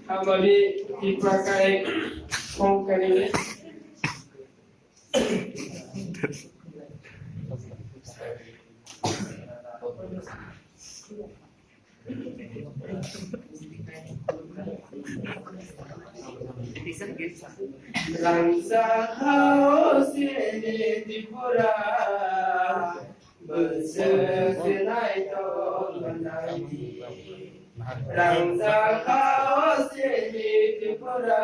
Abadi dipakai kongkang ini. Rangsa haus ini dipura bersenai tol menaiki. Rangsa haus ini dipura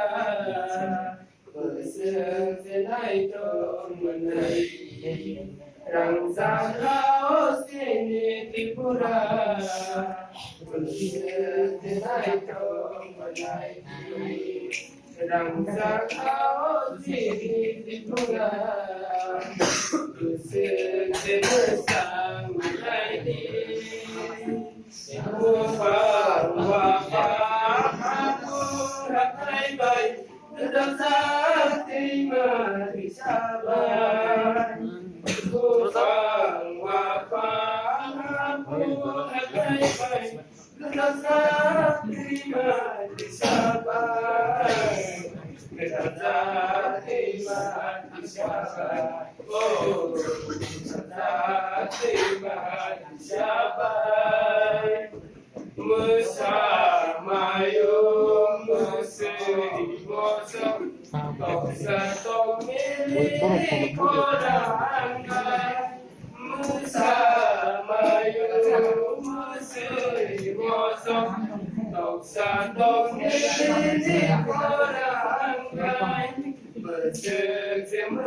bersenai tol menaiki. Rangsa haus ini dipura bersenai tol menaiki. Rangsa haus ini dipura bersang menaiki. Wafah aku rakai baik dalam sakti mati sabar. Wafah aku rakai baik dalam sakti mati sabar. Dalam sakti mati sabar. Oh, sakti mati sabar. Musamayum musri mosam Toksa milik korangkai. Musamayum musri mosam Toksa milik korangkai. Berseng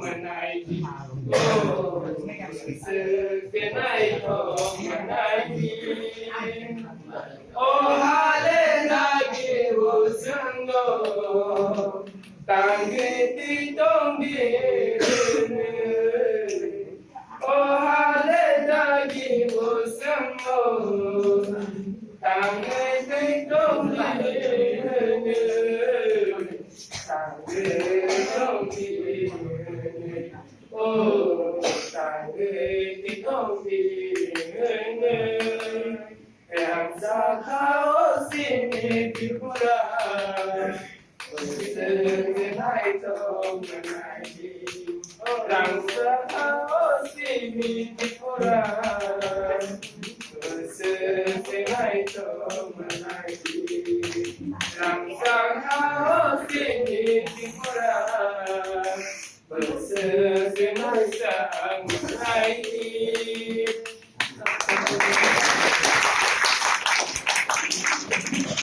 menaiki. Oh, berseng menaiki. Oh, hale lagi usanggo tangge titong direne. Oh, hale lagi usanggo tangge titong direne. Tangge titong direne. Oh, tangge titong direne. Rangsa haus ini dipura bersenai tol menaiki. Rangsa haus ini dipura bersenai tol menaiki. Rangsa haus ini